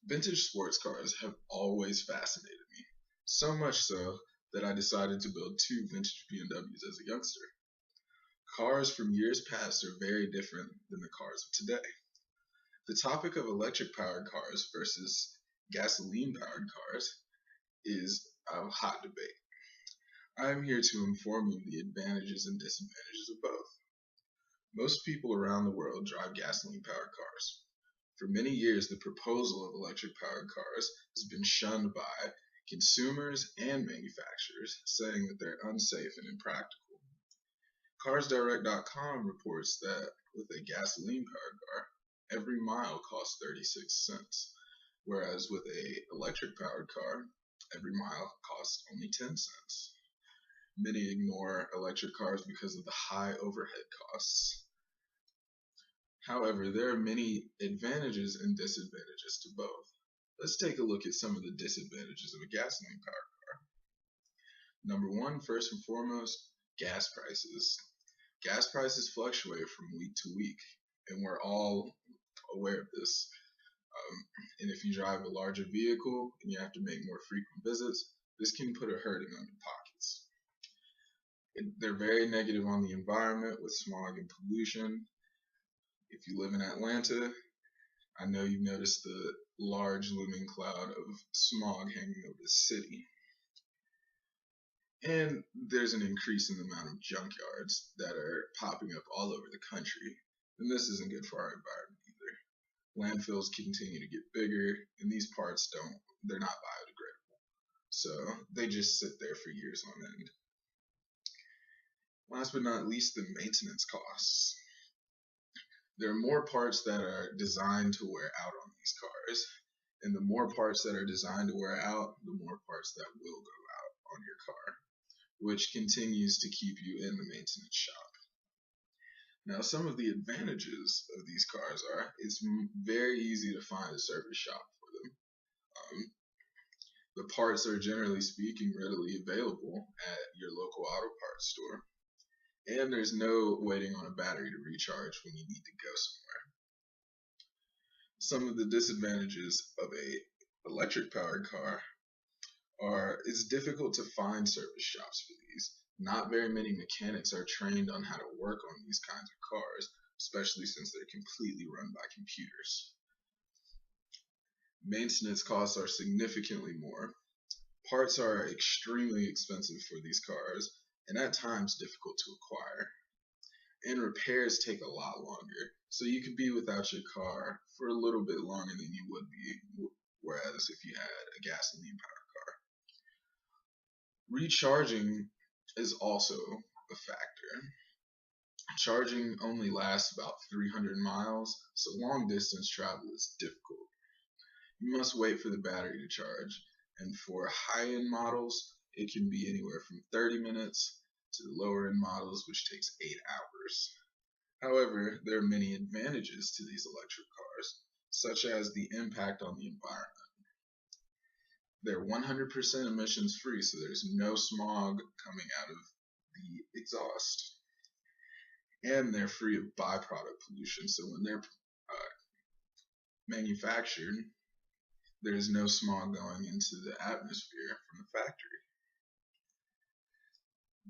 Vintage sports cars have always fascinated me, so much so that I decided to build two vintage BMWs as a youngster. Cars from years past are very different than the cars of today. The topic of electric powered cars versus gasoline powered cars is a hot debate. I am here to inform you of the advantages and disadvantages of both. Most people around the world drive gasoline powered cars. For many years, the proposal of electric powered cars has been shunned by consumers and manufacturers, saying that they're unsafe and impractical. CarsDirect.com reports that with a gasoline powered car, every mile costs 36 cents, whereas with a electric powered car, every mile costs only 10 cents. Many ignore electric cars because of the high overhead costs. However, there are many advantages and disadvantages to both. Let's take a look at some of the disadvantages of a gasoline powered car. Number one, first and foremost, gas prices. Gas prices fluctuate from week to week, and we're all aware of this. And if you drive a larger vehicle and you have to make more frequent visits, this can put a hurting on your pockets. They're very negative on the environment with smog and pollution. If you live in Atlanta, I know you've noticed the large looming cloud of smog hanging over the city. And there's an increase in the amount of junkyards that are popping up all over the country. And this isn't good for our environment either. Landfills continue to get bigger, and these parts they're not biodegradable. So they just sit there for years on end. Last but not least, the maintenance costs. There are more parts that are designed to wear out on these cars, and the more parts that are designed to wear out, the more parts that will go out on your car, which continues to keep you in the maintenance shop. Now, some of the advantages of these cars are it's very easy to find a service shop for them. The parts are, generally speaking, readily available at your local auto parts store. And there's no waiting on a battery to recharge when you need to go somewhere. Some of the disadvantages of a electric powered car are it's difficult to find service shops for these. Not very many mechanics are trained on how to work on these kinds of cars, especially since they're completely run by computers. Maintenance costs are significantly more. Parts are extremely expensive for these cars, and at times difficult to acquire. And repairs take a lot longer, so you could be without your car for a little bit longer than you would be, whereas if you had a gasoline powered car. Recharging is also a factor. Charging only lasts about 300 miles, so long distance travel is difficult. You must wait for the battery to charge, and for high-end models, it can be anywhere from 30 minutes to the lower end models, which takes 8 hours. However, there are many advantages to these electric cars, such as the impact on the environment. They're 100% emissions free, so there's no smog coming out of the exhaust. And they're free of byproduct pollution, so when they're manufactured, there's no smog going into the atmosphere from the factory.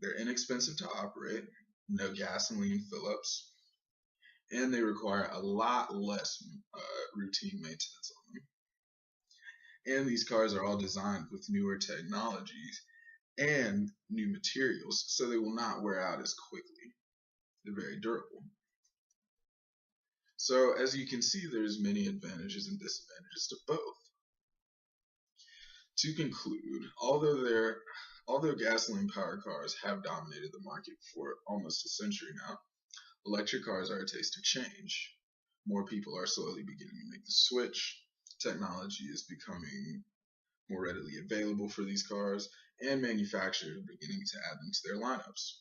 They're inexpensive to operate, no gasoline fill-ups, and they require a lot less routine maintenance on them. And these cars are all designed with newer technologies and new materials, so they will not wear out as quickly. They're very durable. So as you can see, there's many advantages and disadvantages to both. To conclude, although gasoline powered cars have dominated the market for almost a century now, electric cars are a taste of change. More people are slowly beginning to make the switch. Technology is becoming more readily available for these cars, and manufacturers are beginning to add them to their lineups.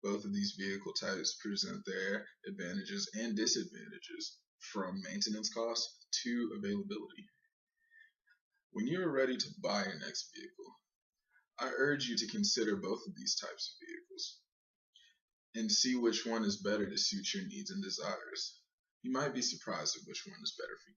Both of these vehicle types present their advantages and disadvantages, from maintenance costs to availability. When you are ready to buy your next vehicle, I urge you to consider both of these types of vehicles and see which one is better to suit your needs and desires. You might be surprised at which one is better for you.